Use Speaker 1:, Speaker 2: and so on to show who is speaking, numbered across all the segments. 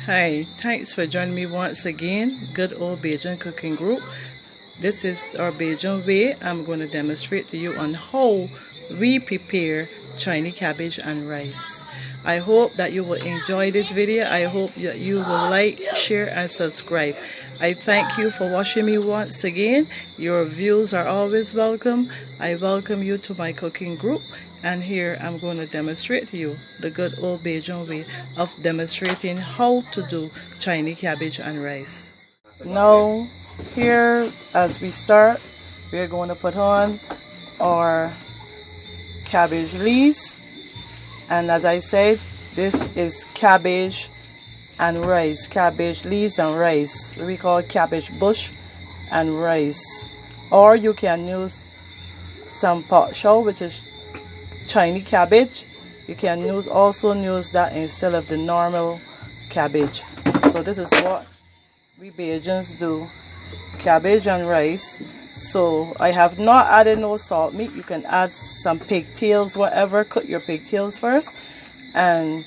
Speaker 1: Hi, thanks for joining me once again. Good Old Bajan cooking group. This is our Bajan way. I'm going to demonstrate to you on how we prepare Chinese cabbage and rice. I hope that you will enjoy this video. I hope that you will like, share and subscribe. I thank you for watching me once again. Your views are always welcome. I welcome you to my cooking group. And here I'm going to demonstrate to you the good old Bajan way of demonstrating how to do Chinese cabbage and rice. Now here as we start, we're going to put on our cabbage leaves, and as I said, this is cabbage and rice, cabbage leaves and rice. We call it cabbage bush and rice. Or you can use some pot chow, which is Chinese cabbage. You can also use that instead of the normal cabbage. So this is what we Bajans do, cabbage and rice. So I have not added no salt meat. You can add some pigtails, whatever. Cook your pigtails first, and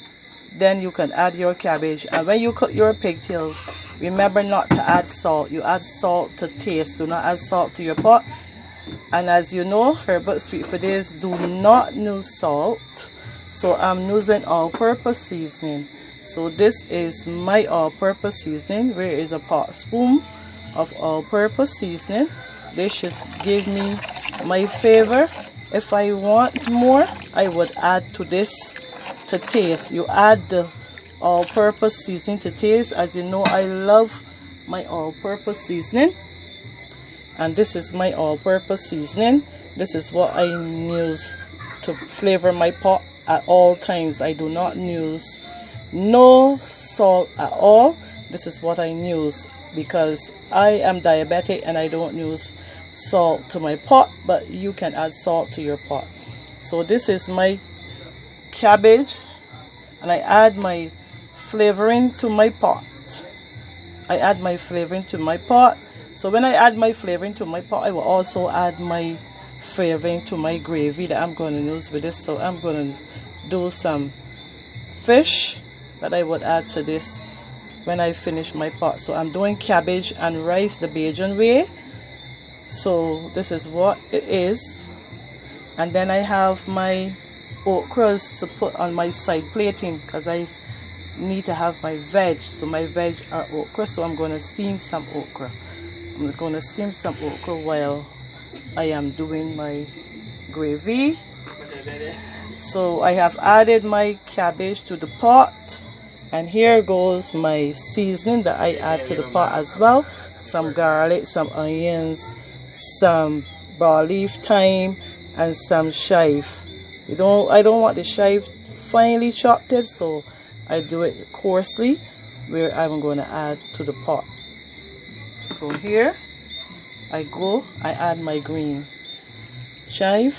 Speaker 1: then you can add your cabbage. And when you cook your pigtails, remember not to add salt. You add salt to taste. Do not add salt to your pot. And as you know, herbal sweet for this do not use salt, so I'm using all-purpose seasoning. So this is my all-purpose seasoning, where is a pot spoon of all-purpose seasoning. This should give me my flavor. If I want more, I would add to this to taste. You add the all-purpose seasoning to taste. As you know, I love my all-purpose seasoning. And this is my all-purpose seasoning. This is what I use to flavor my pot at all times. I do not use no salt at all. This is what I use because I am diabetic and I don't use salt to my pot, but you can add salt to your pot. So this is my cabbage, and I add my flavoring to my pot. I add my flavoring to my pot. So when I add my flavoring to my pot, I will also add my flavoring to my gravy that I'm going to use with this. So I'm going to do some fish that I would add to this when I finish my pot. So I'm doing cabbage and rice the Bajan way. So this is what it is. And then I have my okras to put on my side plating because I need to have my veg. So my veg are okra. So I'm going to steam some okra. I'm going to steam some okra while I am doing my gravy. So I have added my cabbage to the pot, and here goes my seasoning that I add to the pot as well. Some garlic, some onions, some bay leaf, thyme, and some chive. I don't want the chive finely chopped, so I do it coarsely, where I'm going to add to the pot. So here I add my green chive,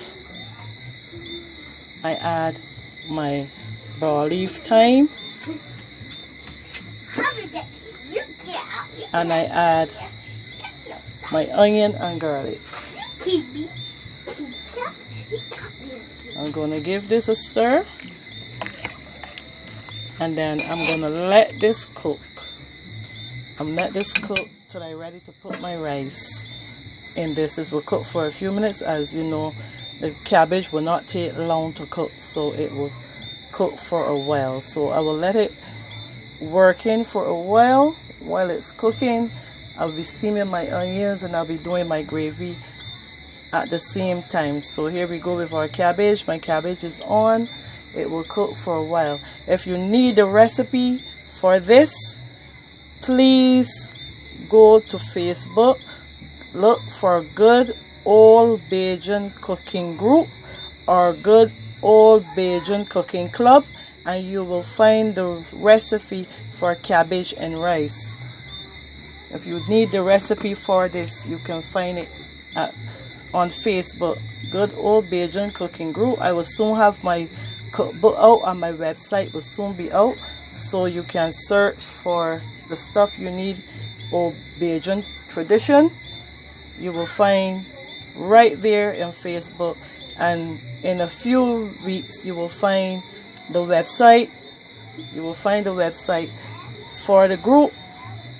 Speaker 1: I add my bay leaf thyme, and I add my onion and garlic. I'm going to give this a stir, and then I'm going to let this cook. Let this cook till I'm ready to put my rice in this. This will cook for a few minutes. As you know, the cabbage will not take long to cook, so it will cook for a while. So I will let it work in for a while. While it's cooking, I'll be steaming my onions and I'll be doing my gravy at the same time. So here we go with our cabbage. My cabbage is on. It will cook for a while. If you need the recipe for this, please go to Facebook, look for Good Old Bajan Cooking Group or Good Old Bajan Cooking Club, and you will find the recipe for cabbage and rice. If you need the recipe for this, you can find it on Facebook, Good Old Bajan Cooking Group. I will soon have my cookbook out, and my website will soon be out, so you can search for the stuff you need. Old Bajan tradition, you will find right there in Facebook, and in a few weeks you will find the website for the group,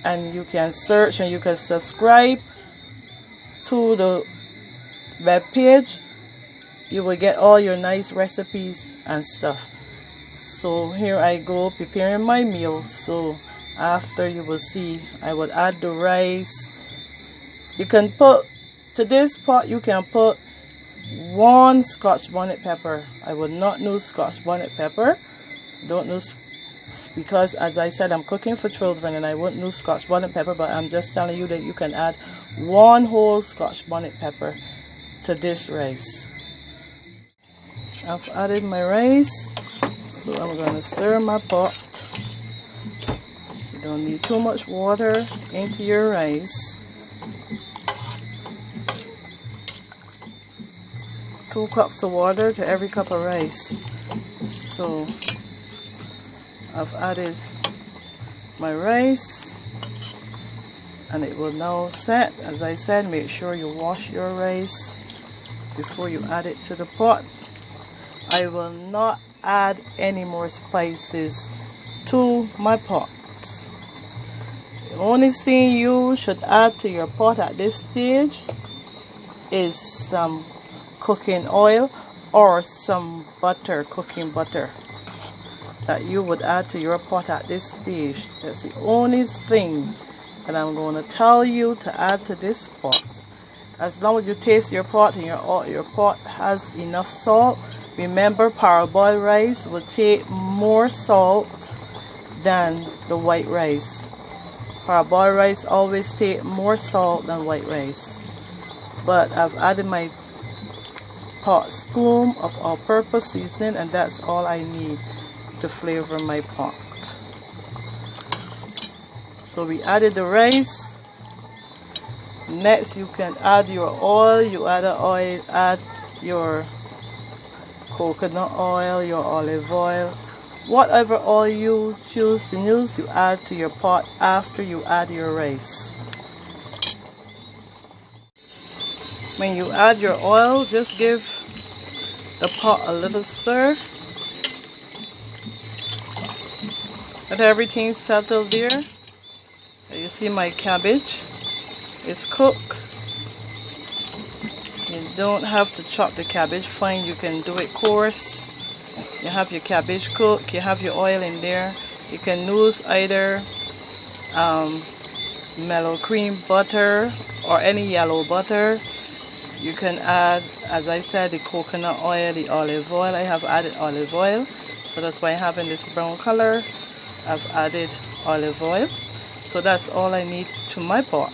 Speaker 1: and you can search and you can subscribe to the web page. You will get all your nice recipes and stuff. So here I go preparing my meal. So after, you will see I would add the rice. You can put, to this pot you can put 1 Scotch bonnet pepper. I would not use Scotch bonnet pepper. Don't use, because as I said, I'm cooking for children and I wouldn't use Scotch bonnet pepper, but I'm just telling you that you can add 1 whole Scotch bonnet pepper to this rice. I've added my rice, so I'm going to stir my pot. You don't need too much water into your rice. 2 cups of water to every cup of rice. So I've added my rice and it will now set. As I said, make sure you wash your rice before you add it to the pot. I will not add any more spices to my pot. The only thing you should add to your pot at this stage is some cooking oil or some butter, cooking butter, that you would add to your pot at this stage. That's the only thing that I'm going to tell you to add to this pot. As long as you taste your pot and your pot has enough salt. Remember, parboiled rice will take more salt than the white rice. Parboiled rice always take more salt than white rice. But I've added my pot spoon of all-purpose seasoning, and that's all I need to flavor my pot. So we added the rice. Next, you can add your oil. You add the oil, add your coconut oil, your olive oil, whatever oil you choose to use, you add to your pot after you add your rice. When you add your oil, just give the pot a little stir. Let everything settle there. You see my cabbage is cooked. You don't have to chop the cabbage fine, you can do it coarse. You have your cabbage cooked, you have your oil in there. You can use either mellow cream butter or any yellow butter. You can add, as I said, the coconut oil, the olive oil. I have added olive oil, so that's why I'm having this brown color. I've added olive oil. So that's all I need to my pot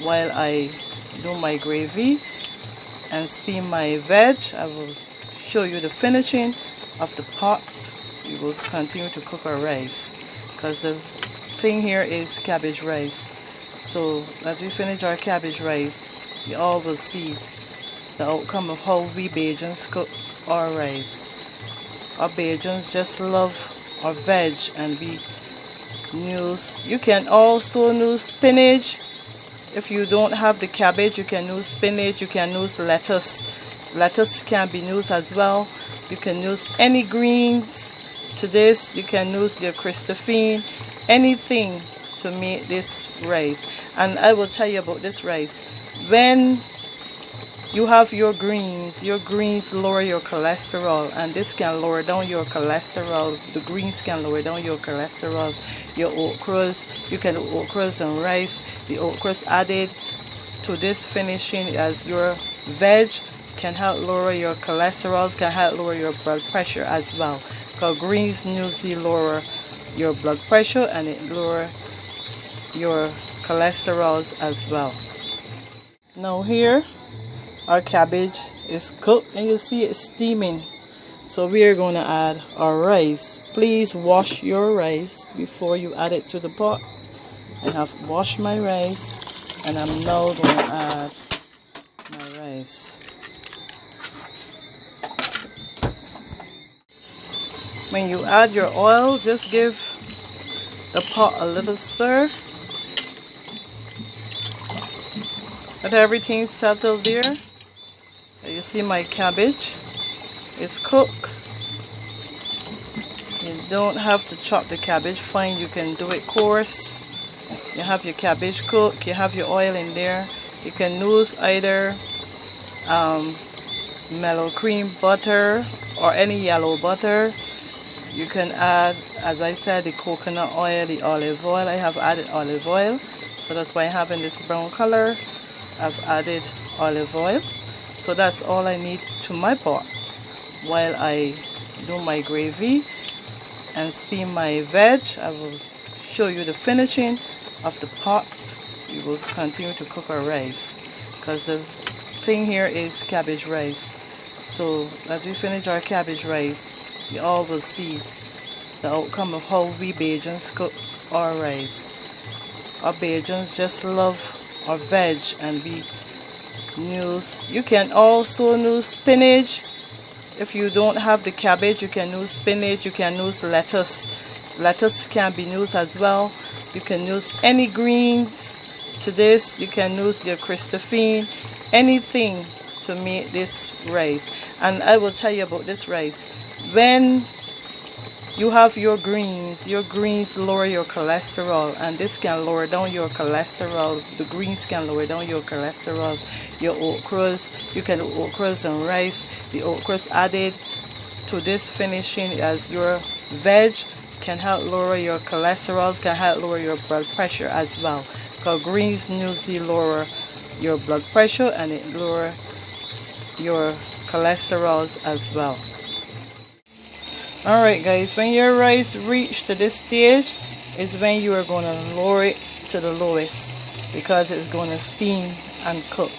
Speaker 1: while I do my gravy and steam my veg. I will show you the finishing of the pot. We will continue to cook our rice because the thing here is cabbage rice. So as we finish our cabbage rice, you all will see the outcome of how we Bajans cook our rice. Our Bajans just love our veg, and we use, you can also use spinach. If you don't have the cabbage, you can use spinach, you can use lettuce. Lettuce can be used as well. You can use any greens to this. You can use your Christophine, anything to make this rice. And I will tell you about this rice. When you have your greens lower your cholesterol, and this can lower down your cholesterol. The greens can lower down your cholesterol. Your okras, you can do okras and rice. The okras added to this finishing as your veg can help lower your cholesterol, can help lower your blood pressure as well. Because greens usually lower your blood pressure and it lower your cholesterols as well. Now here, our cabbage is cooked and you see it steaming. So we are going to add our rice. Please wash your rice before you add it to the pot. I have washed my rice and I'm now going to add my rice. When you add your oil, just give the pot a little stir. Let everything settle there. You see my cabbage is cooked. You don't have to chop the cabbage fine, you can do it coarse. You have your cabbage cook, you have your oil in there. You can use either mellow cream butter or any yellow butter. You can add, as I said, the coconut oil, the olive oil. I have added olive oil, so that's why I have in this brown color. I've added olive oil. So that's all I need to my pot while I do my gravy and steam my veg. I will show you the finishing of the pot. We will continue to cook our rice because the thing here is cabbage rice. So as we finish our cabbage rice, you all will see the outcome of how we Bajans cook our rice. Our Bajans just love our veg, and we use, you can also use spinach. If you don't have the cabbage, you can use spinach, you can use lettuce. Lettuce can be used as well. You can use any greens to this. You can use your Christophine, anything to make this rice. And I will tell you about this rice. When you have your greens lower your cholesterol, and this can lower down your cholesterol. The greens can lower down your cholesterol. Your okras, you can do okras and rice. The okras added to this finishing as your veg can help lower your cholesterol, can help lower your blood pressure as well. Because greens usually lower your blood pressure and it lower your cholesterols as well. Alright guys, when your rice reach to this stage is when you are going to lower it to the lowest because it's going to steam and cook.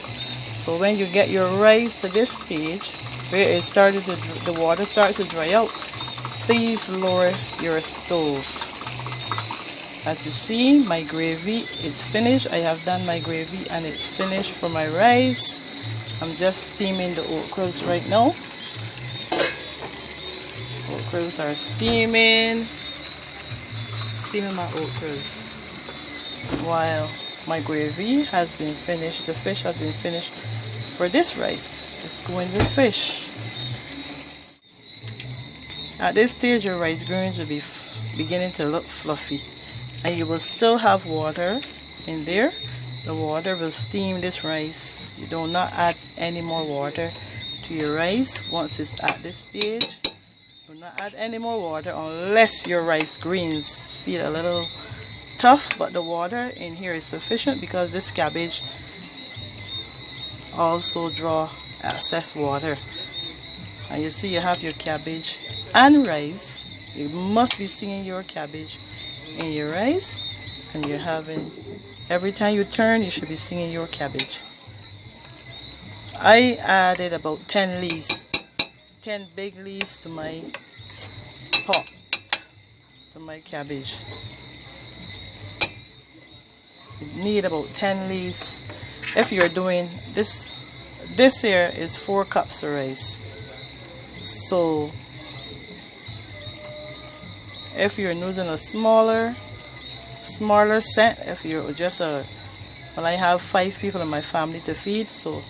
Speaker 1: So when you get your rice to this stage where it started to, the water starts to dry out, please lower your stove. As you see, my gravy is finished. I have done my gravy and it's finished for my rice. I'm just steaming the okras right now. Okras are steaming my okras while my gravy has been finished. The fish has been finished for this rice. It's going with fish. At this stage, your rice grains will be beginning to look fluffy, and you will still have water in there. The water will steam this rice. You do not add any more water to your rice once it's at this stage. Do not add any more water unless your rice greens feel a little tough, but the water in here is sufficient because this cabbage also draw excess water. And you see you have your cabbage and rice. You must be seeing your cabbage in your rice, and you're having, every time you turn you should be seeing your cabbage. I added about 10 leaves, 10 big leaves to my pot, to my cabbage. You need about 10 leaves. If you're doing this here is 4 cups of rice. So if you're using a smaller set, if you're just well, I have 5 people in my family to feed, so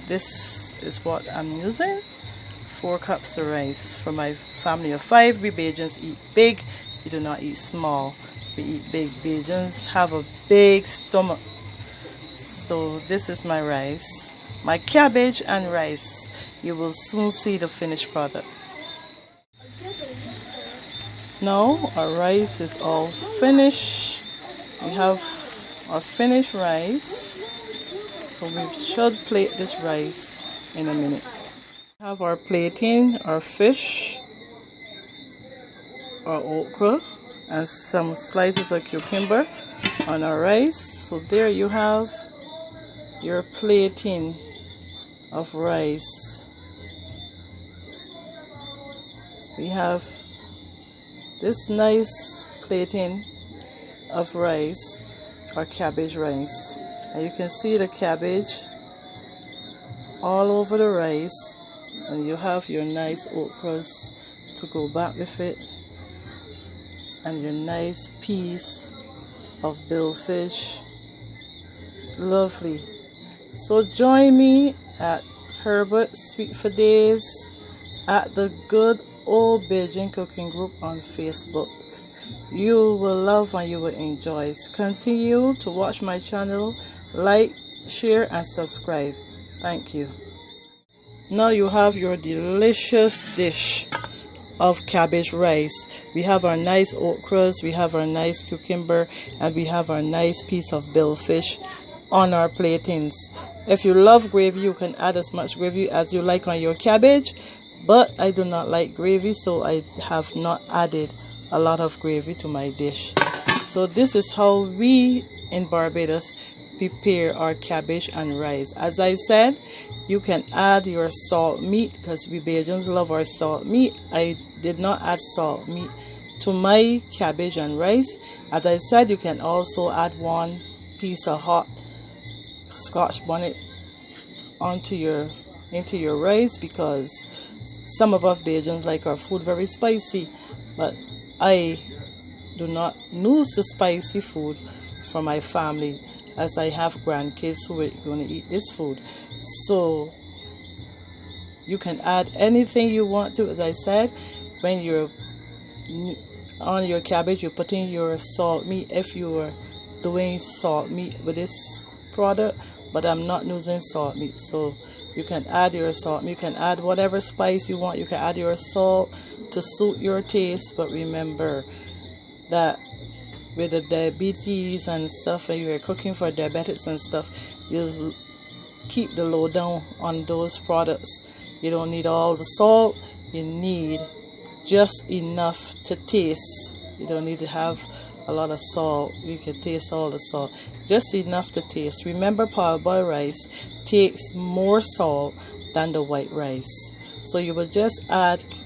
Speaker 1: this is what I'm using. 4 cups of rice for my family of 5. We Bajans eat big, we do not eat small. We eat big. Bajans have a big stomach. So this is my rice, my cabbage and rice. You will soon see the finished product. Now our rice is all finished. We have our finished rice. So we should plate this rice in a minute. We have our plating, our fish, our okra, and some slices of cucumber on our rice. So there you have your plating of rice. We have this nice plating of rice, or cabbage rice, and you can see the cabbage all over the rice, and you have your nice okras to go back with it, and your nice piece of billfish. Lovely. So join me at Herbert Sweet for Days at the good Old Bajan Cooking Group on Facebook. You will love and you will enjoy. Continue to watch my channel, like, share and subscribe. Thank you. Now you have your delicious dish of cabbage rice. We have our nice okras, we have our nice cucumber, and we have our nice piece of billfish on our platings. If you love gravy, you can add as much gravy as you like on your cabbage, but I do not like gravy, so I have not added a lot of gravy to my dish. So this is how we in Barbados prepare our cabbage and rice. As I said, you can add your salt meat because we Bajans love our salt meat. I did not add salt meat to my cabbage and rice. As I said, you can also add one piece of hot Scotch bonnet into your rice, because some of us Bajans like our food very spicy, but I do not use the spicy food for my family, as I have grandkids who are going to eat this food. So you can add anything you want to. As I said, when you're on your cabbage, you put in your salt meat if you are doing salt meat with this product, but I'm not using salt meat. So you can add your salt meat, you can add whatever spice you want, you can add your salt to suit your taste. But remember that with the diabetes and stuff, and you're cooking for diabetics and stuff, you keep the low down on those products. You don't need all the salt, you need just enough to taste. You don't need to have a lot of salt. You can taste all the salt, just enough to taste. Remember, parboiled rice takes more salt than the white rice. So you will just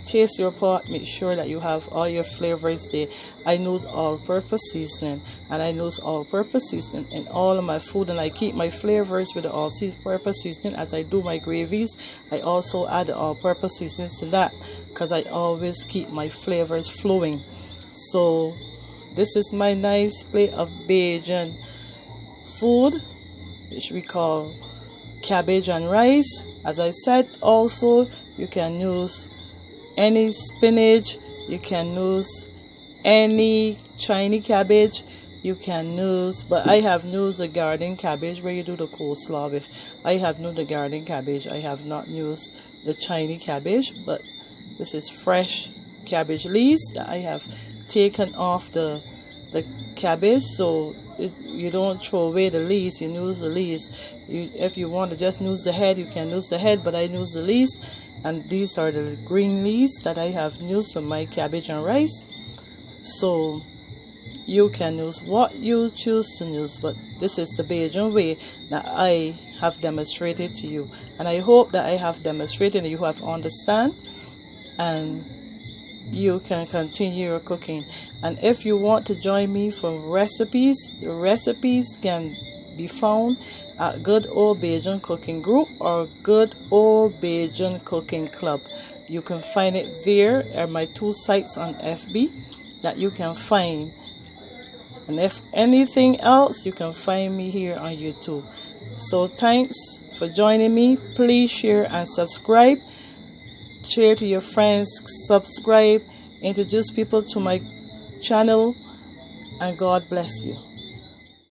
Speaker 1: taste your pot, make sure that you have all your flavors there. I use all-purpose seasoning, and I use all-purpose seasoning in all of my food, and I keep my flavors with the all-purpose seasoning. As I do my gravies, I also add the all-purpose seasoning to that, because I always keep my flavors flowing. So this is my nice plate of Bajan food, which we call cabbage and rice. As I said, also you can use any spinach, you can use any Chinese cabbage, you can use, but I have used the garden cabbage where you do the coleslaw with. I have used the garden cabbage. I have not used the Chinese cabbage, but this is fresh cabbage leaves that I have taken off the cabbage, so you don't throw away the leaves, you use the leaves. If you want to just use the head, you can use the head, but I use the leaves, and these are the green leaves that I have used on my cabbage and rice. So you can use what you choose to use, but this is the Bajan way that I have demonstrated to you, and I hope that I have demonstrated and you have understand, and you can continue your cooking. And if you want to join me for recipes, the recipes can be found at Good Old Bajan Cooking Group or Good Old Bajan Cooking Club. You can find it there at my two sites on FB that you can find. And if anything else, you can find me here on YouTube. So thanks for joining me. Please share and subscribe. Share to your friends, subscribe, introduce people to my channel, and God bless you.